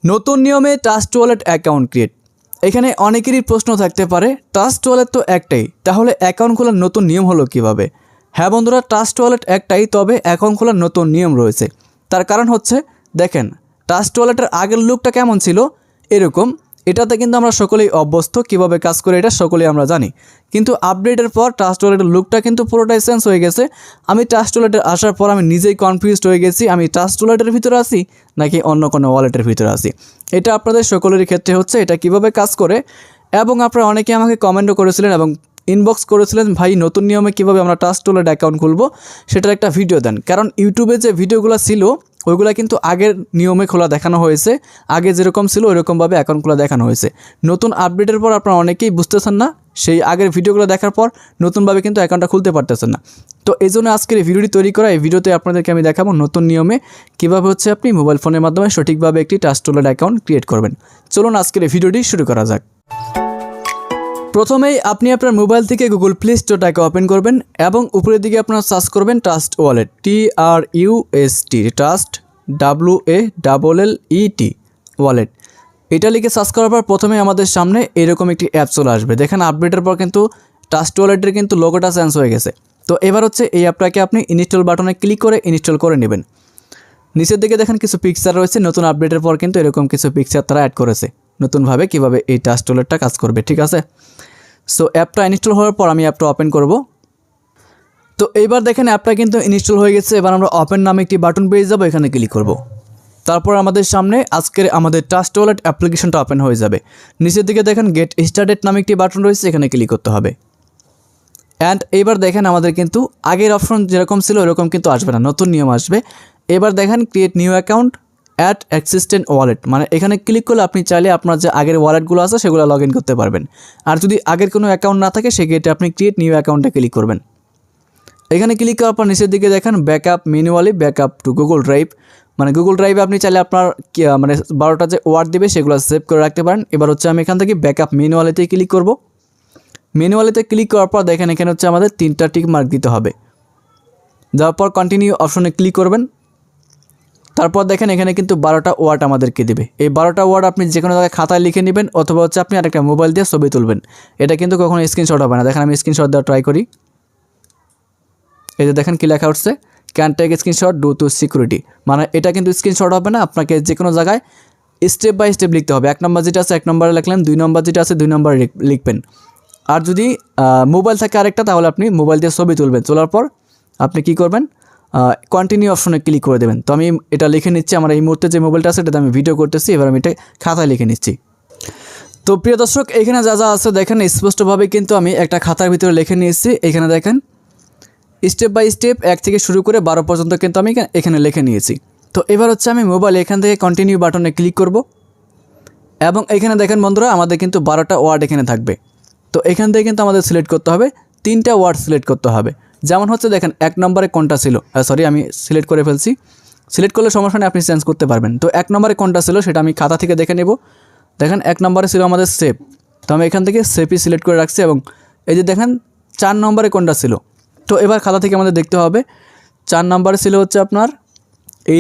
নতুন নিয়মে trust wallet account create. এখানে অনেকেরই প্রশ্ন থাকতে পারে, ট্রাস্ট ওয়ালেট তো একটাই, তাহলে অ্যাকাউন্ট খোলার নতুন নিয়ম হলো কিভাবে? হ্যাঁ বন্ধুরা, ট্রাস্ট ওয়ালেট একটাই, তবে অ্যাকাউন্ট খোলার নতুন নিয়ম রয়েছে। তার কারণ হচ্ছে, দেখেন ট্রাস্ট ওয়ালেটের আগের লুকটা কেমন ছিল, এরকম। এটাতে কিন্তু আমরা সকলেই অভ্যস্ত, কীভাবে কাজ করে এটা সকলেই আমরা জানি। কিন্তু আপডেটের পর ট্রাস্ট ওয়ালেটের লুকটা কিন্তু পুরোটাই চেঞ্জ হয়ে গেছে। আমি ট্রাস্ট ওয়ালেটে আসার পর আমি নিজেই কনফিউজড হয়ে গেছি, আমি ট্রাস্ট ওয়ালেটের ভিতরে আছি নাকি অন্য কোনো ওয়ালেটের ভিতরে আছি। এটা আপনাদের সকলেরই ক্ষেত্রে হচ্ছে, এটা কিভাবে কাজ করে। এবং আপনারা অনেকে আমাকে কমেন্টও করেছিলেন এবং ইনবক্স করেছিলেন, ভাই নতুন নিয়মে কীভাবে আমরা ট্রাস্ট ওয়ালেট অ্যাকাউন্ট খুলবো সেটার একটা ভিডিও দেন। কারণ ইউটিউবে যে ভিডিওগুলো ছিল ওইগুলো কিন্তু আগের নিয়মে খোলা দেখানো হয়েছে, আগে যেরকম ছিল ওইরকমভাবে অ্যাকাউন্ট খোলা দেখানো হয়েছে। নতুন আপডেটের পর আপনারা অনেকেই বুঝতেছেন না, সেই আগের ভিডিওগুলো দেখার পর নতুনভাবে কিন্তু অ্যাকাউন্টটা খুলতে পারতেছেন না। তো এই জন্য আজকের এই ভিডিওটি তৈরি করা। এই ভিডিওতে আপনাদেরকে আমি দেখাবো নতুন নিয়মে কীভাবে হচ্ছে আপনি মোবাইল ফোনের মাধ্যমে সঠিকভাবে একটি ট্রাস্ট ওয়ালেট অ্যাকাউন্ট ক্রিয়েট করবেন। চলুন আজকের এই ভিডিওটি শুরু করা যাক। প্রথমেই আপনি আপনার মোবাইল থেকে গুগল প্লে স্টোরটাকে ওপেন করবেন এবং উপরের দিকে আপনারা সার্চ করবেন trust wallet, TRUST, trust WALLET wallet. এটা লিখে সার্চ করার পর প্রথমে আমাদের সামনে এরকম একটি অ্যাপ চলে আসবে। দেখেন আপডেটের পর কিন্তু ট্রাস্ট ওয়ালেটের কিন্তু লোগোটা চেঞ্জ হয়ে গেছে। তো এবার হচ্ছে এই অ্যাপটাকে আপনি ইনস্টল বাটনে ক্লিক করে ইনস্টল করে নেবেন। নিচের দিকে দেখেন কিছু পিকচার রয়েছে, নতুন আপডেটের পর কিন্তু এরকম কিছু পিকচার তারা অ্যাড করেছে নতুনভাবে কীভাবে এই ট্রাস্ট ওয়ালেটটা কাজ করবে, ঠিক আছে। সো অ্যাপটা ইনস্টল হওয়ার পর আমি অ্যাপটা ওপেন করব। তো এইবার দেখেন অ্যাপটা কিন্তু ইনস্টল হয়ে গেছে। এবার আমরা ওপেন নামে একটি বাটন পেয়ে যাবো, এখানে ক্লিক করব। তারপর আমাদের সামনে আজকের আমাদের ট্রাস্ট ওয়ালেট অ্যাপ্লিকেশনটা ওপেন হয়ে যাবে। নিচের দিকে দেখেন গেট স্টার্টেড নামে একটি বাটন রয়েছে, এখানে ক্লিক করতে হবে। অ্যান্ড এইবার দেখেন আমাদের কিন্তু আগের অপশন যেরকম ছিল ওরকম কিন্তু আসবে না, নতুন নিয়ম আসবে। এবার দেখেন create new account at existent wallet, মানে এখানে ক্লিক করলে আপনি চাইলে আপনার যে আগের ওয়ালেটগুলো আছে সেগুলো লগ ইন করতে পারবেন। আর যদি আগের কোনো অ্যাকাউন্ট না থাকে সেক্ষেত্রে আপনি ক্রিয়েট নিউ অ্যাকাউন্টে ক্লিক করবেন। এখানে ক্লিক করার পর নিচের দিকে দেখেন backup manually backup two Google drive, মানে গুগল ড্রাইভে আপনি চাইলে আপনার মানে 12টা যে ওয়ার্ড দেবে সেগুলো সেভ করে রাখতে পারেন। এবার হচ্ছে আমি এখান থেকে ব্যাকআপ ম্যানুয়ালিতে ক্লিক করব। ম্যানুয়ালিতে ক্লিক করার পর দেখেন এখানে হচ্ছে আমাদের 3টা টিক মার্ক দিতে হবে। যাওয়ার পর কন্টিনিউ অপশনে ক্লিক করবেন। তারপর দেখেন এখানে কিন্তু 12টা ওয়ার্ড আমাদেরকে দেবে। এই 12টা ওয়ার্ড আপনি যে কোনো জায়গায় খাতায় লিখে নেবেন অথবা হচ্ছে আপনি আরেকটা মোবাইল দিয়ে ছবি তুলবেন। এটা কিন্তু কখনো স্ক্রিনশট হবে না। দেখেন আমি স্ক্রিনশট দেওয়া ট্রাই করি। এই যে দেখেন কি লেখা উঠছে, can take screenshot due to security, মানে এটা কিন্তু স্ক্রিনশট হবে না, আপনাকে যে কোনো জায়গায় স্টেপ বাই স্টেপ লিখতে হবে। 1 নম্বর যেটা আছে 1 নম্বরে লিখলেন, 2 নম্বর যেটা আছে 2 নম্বরে লিখবেন। আর যদি মোবাইল থাকে আরেকটা, তাহলে আপনি মোবাইল দিয়ে ছবি তুলবেন। তোলার পর আপনি কি করবেন, কন্টিনিউ অপশনে ক্লিক করে দেবেন। তো আমি এটা লিখে নিচ্ছি, আমার এই মুহূর্তে যে মোবাইলটা আছে এটাতে আমি ভিডিও করতেছি, এবার আমি এটা খাতায় লিখে নিচ্ছি। তো প্রিয় দর্শক, এখানে যা যা আছে দেখেন স্পষ্টভাবে কিন্তু আমি একটা খাতার ভিতরে লিখে নিয়েছি। এখানে দেখেন স্টেপ বাই স্টেপ 1 থেকে শুরু করে 12 পর্যন্ত কিন্তু আমি এখানে লিখে নিয়েছি। তো এবার হচ্ছে আমি মোবাইল এখান থেকে কন্টিনিউ বাটনে ক্লিক করব এবং এখানে দেখেন বন্ধুরা আমাদের কিন্তু 12টা ওয়ার্ড এখানে থাকবে। তো এখান থেকে কিন্তু আমাদের সিলেক্ট করতে হবে 3টা ওয়ার্ড সিলেক্ট করতে হবে। যেমন হচ্ছে দেখেন 1 নম্বরে কোনটা ছিল, সরি আমি সিলেক্ট করে ফেলছি। সিলেক্ট করলে সমস্যা নেই, আপনি চেঞ্জ করতে পারবেন। তো 1 নম্বরে কোনটা ছিল সেটা আমি খাতা থেকে দেখে নেব। দেখেন 1 নম্বরে ছিল আমাদের সেভ, তো আমি এখান থেকে সেভই সিলেক্ট করে রাখছি। এবং এই যে দেখেন 4 নম্বরে কোনটা ছিল, তো এবার খাতা থেকে আমাদের দেখতে হবে 4 নম্বরে ছিল হচ্ছে আপনার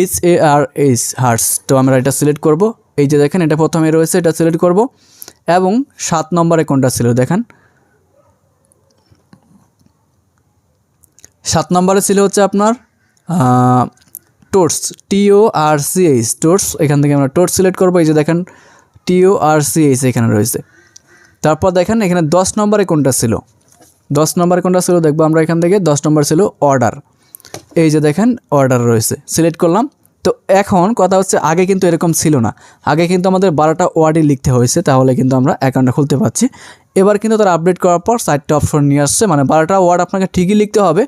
HARS হার্স, তো আমরা এটা সিলেক্ট করব। এই যে দেখেন এটা প্রথমে রয়েছে, এটা সিলেক্ট করব। এবং 7 নম্বরে কোনটা ছিল, দেখেন 7 নম্বরে ছিল হচ্ছে আপনার টোর্স, TORCH টোর্স, এখান থেকে আমরা টোর্স সিলেক্ট করব। এই যে দেখেন TORCH এখানে রয়েছে। তারপর দেখেন এখানে 10 নম্বরে কোনটা ছিল, 10 নম্বরে কোনটা ছিল দেখবো আমরা এখান থেকে। 10 নম্বর ছিল অর্ডার, এই যে দেখেন অর্ডার রয়েছে, সিলেক্ট করলাম। তো এখন কথা হচ্ছে আগে কিন্তু এরকম ছিল না, আগে কিন্তু আমাদের 12টা ওয়ার্ডই লিখতে হয়েছে, তাহলে কিন্তু আমরা অ্যাকাউন্টটা খুলতে পারছি। এবার কিন্তু তারা আপডেট করার পর 4টা অপশন নিয়ে আসছে, মানে 12টা ওয়ার্ড আপনাকে ঠিকই লিখতে হবে,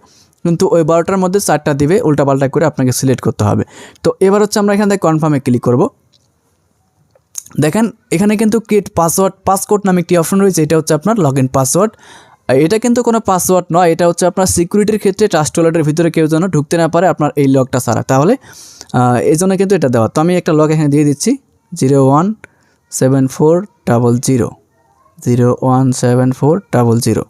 কিন্তু ওই 12টার মধ্যে 4টা দিবে, উল্টাপাল্টা করে আপনাকে সিলেক্ট করতে হবে। তো এবার হচ্ছে আমরা এখান থেকে কনফার্মে ক্লিক করব। দেখেন এখানে কিন্তু ক্রিয়েট পাসওয়ার্ড নামে একটি অপশন রয়েছে, এটা হচ্ছে আপনার লগ ইন পাসওয়ার্ড। এটা কিন্তু কোনো পাসওয়ার্ড নয়, এটা হচ্ছে আপনার সিকিউরিটির ক্ষেত্রে ট্রাস্ট ওয়ালেটের ভিতরে কেউ যেন ঢুকতে না পারে আপনার এই লগটা ছাড়া, তাহলে এই জন্য কিন্তু এটা দেওয়া। তো আমি একটা লগ এখানে দিয়ে দিচ্ছি 0174000।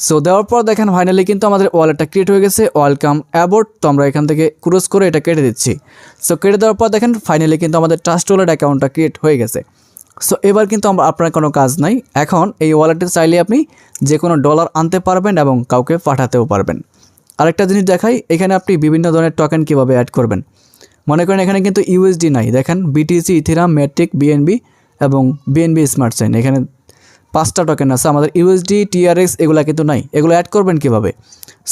সো দেওয়ার পর দেখেন ফাইনালি কিন্তু আমাদের ওয়ালেটটা ক্রিয়েট হয়ে গেছে, ওয়েলকাম অ্যাবোর্ড। তো আমরা এখান থেকে ক্রস করে এটা কেটে দিচ্ছি। সো কেটে দেওয়ার পর দেখেন ফাইনালি কিন্তু আমাদের ট্রাস্ট ওয়ালেট অ্যাকাউন্টটা ক্রিয়েট হয়ে গেছে। সো এবার কিন্তু আপনার কোনো কাজ নাই। এখন এই ওয়ালেটে চাইলে আপনি যে কোনো ডলার আনতে পারবেন এবং কাউকে পাঠাতেও পারবেন। আরেকটা জিনিস দেখাই, এখানে আপনি বিভিন্ন ধরনের টোকেন কীভাবে অ্যাড করবেন। মনে করেন এখানে কিন্তু ইউএসডি নাই, দেখেন বিটিসি, ইথেরিয়াম, ম্যাট্রিক, বিএনবি এবং বিএনবি স্মার্ট চেইন, এখানে 5টা টোকেন আছে। আমাদের ইউএসডি, টিআরএক্স এগুলো কিন্তু নাই। এগুলো অ্যাড করবেন কীভাবে?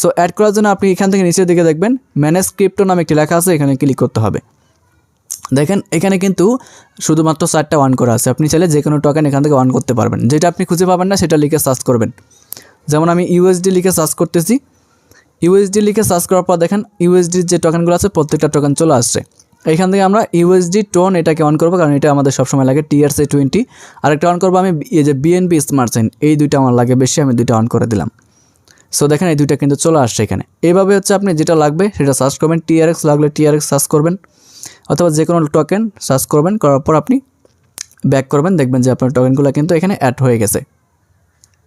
সো অ্যাড করার জন্য আপনি এখান থেকে নিচের দিকে দেখবেন ম্যানেজ ক্রিপ্টো নামে একটি লেখা আছে, এখানে ক্লিক করতে হবে। দেখেন এখানে কিন্তু শুধুমাত্র 4টা অন করা আছে। আপনি চাইলে যে কোনো টোকেন এখান থেকে অন করতে পারবেন। যেটা আপনি খুঁজে পাবেন না সেটা লিখে সার্চ করবেন। যেমন আমি ইউএসডি লিখে সার্চ করতেছি। ইউএসডি লিখে সার্চ করার পর দেখেন ইউএসডির যে টোকেনগুলো আছে প্রত্যেকটা টোকেন চলে আসছে। এখান থেকে আমরা ইউএসডি টোন এটাকে অন করবো, কারণ এটা আমাদের সবসময় লাগে। TRC20 আরেকটা অন করবো আমি, এই যে বিএনবি স্মার্ট চেইন, এই দুইটা আমার লাগে বেশি, আমি দুইটা অন করে দিলাম। সো দেখেন এই দুইটা কিন্তু চলে আসছে এখানে। এইভাবে হচ্ছে আপনি যেটা লাগবে সেটা সার্চ করবেন। TRX লাগলে TRX সার্চ করবেন, অথবা যে কোনো টোকেন সার্চ করবেন। করার পর আপনি ব্যাক করবেন, দেখবেন যে আপনার টোকেনগুলো কিন্তু এখানে অ্যাড হয়ে গেছে।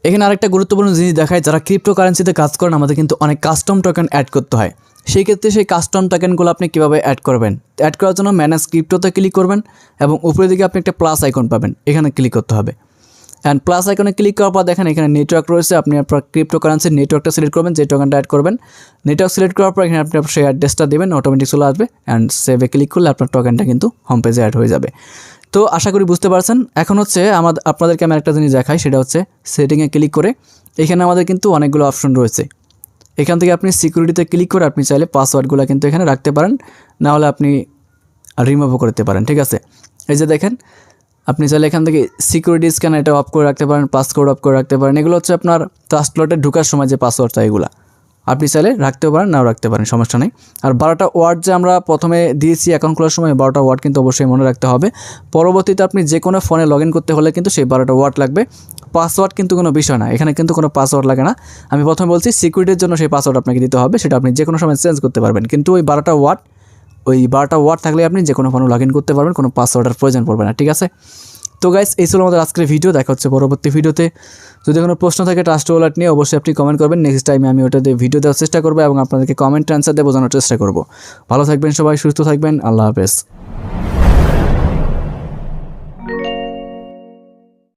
এখানে আরেকটা গুরুত্বপূর্ণ জিনিস দেখায়, যারা ক্রিপ্টোকারেন্সিতে কাজ করেন আমাদের কিন্তু অনেক কাস্টম টোকেন অ্যাড করতে হয়। সেই ক্ষেত্রে সেই কাস্টম টোকেনগুলো আপনি কীভাবে অ্যাড করবেন? অ্যাড করার জন্য ম্যানেজ ক্রিপ্টোতে ক্লিক করবেন এবং উপরের দিকে আপনি একটা প্লাস আইকন পাবেন, এখানে ক্লিক করতে হবে। অ্যান্ড প্লাস আইকনে ক্লিক করার পর দেখেন এখানে নেটওয়ার্ক রয়েছে। আপনি আপনার ক্রিপ্টোকারেন্সির নেটওয়ার্কটা সিলেক্ট করবেন, যে টোকেনটা অ্যাড করবেন। নেটওয়ার্ক সিলেক্ট করার পর এখানে আপনি সেই অ্যাড্রেসটা দেবেন, অটোমেটিক চলে আসবে। অ্যান্ড সেভে ক্লিক করলে আপনার টোকেনটা কিন্তু হোম পেজে অ্যাড হয়ে যাবে। তো আশা করি বুঝতে পারছেন। এখন হচ্ছে আপনাদেরকে আমি একটা জিনিস দেখাই, সেটা হচ্ছে সেটিংয়ে ক্লিক করে এখানে আমাদের কিন্তু অনেকগুলো অপশন রয়েছে। এখান থেকে আপনি সিকিউরিটিতে ক্লিক করে আপনি চাইলে পাসওয়ার্ডগুলো কিন্তু এখানে রাখতে পারেন, না হলে আপনি রিমুভও করতে পারেন। ঠিক আছে, এই যে দেখেন আপনি চাইলে এখান থেকে সিকিউরিটি স্ক্যান এটা অফ করে রাখতে পারেন, পাসওয়ার্ড অফ করে রাখতে পারেন। এগুলো হচ্ছে আপনার ট্রাস্ট ওয়ালেটে ঢোকার সময় যে পাসওয়ার্ডটা, এগুলো আপনি চাইলে রাখতেও পারেন, নাও রাখতে পারেন, সমস্যা নেই। আর 12টা ওয়ার্ড যে আমরা প্রথমে দিয়েছি অ্যাকাউন্ট খোলার সময়, 12টা ওয়ার্ড কিন্তু অবশ্যই মনে রাখতে হবে। পরবর্তীতে আপনি যে কোনো ফোনে লগ ইন করতে হলে কিন্তু সেই 12টা ওয়ার্ড লাগবে। পাসওয়ার্ড কিন্তু কোনো বিষয় না, এখানে কিন্তু কোনো পাসওয়ার্ড লাগে না। আমি প্রথমে বলছি সিকিউরিটির জন্য সেই পাসওয়ার্ড আপনাকে দিতে হবে, সেটা আপনি যে কোনো সময় চেঞ্জ করতে পারবেন। কিন্তু ওই 12টা ওয়ার্ড থাকলে আপনি যে কোনো ফোনে লগ ইন করতে পারবেন, কোনো পাসওয়ার্ডের প্রয়োজন পড়বে না। ঠিক আছে, তো গাইস এই ছিল আমাদের আজকের ভিডিও। দেখা হচ্ছে পরবর্তী ভিডিওতে। যদি কোনো প্রশ্ন থাকে ট্রাস্ট ওয়ালেট নিয়ে অবশ্যই আপনি কমেন্ট করবেন। নেক্সট টাইমে আমি ওটাতে ভিডিও দেওয়ার চেষ্টা করবো এবং আপনাদেরকে কমেন্ট অ্যান্সার দিয়ে বোঝানোর চেষ্টা করব। ভালো থাকবেন সবাই, সুস্থ থাকবেন, আল্লাহ হাফেজ।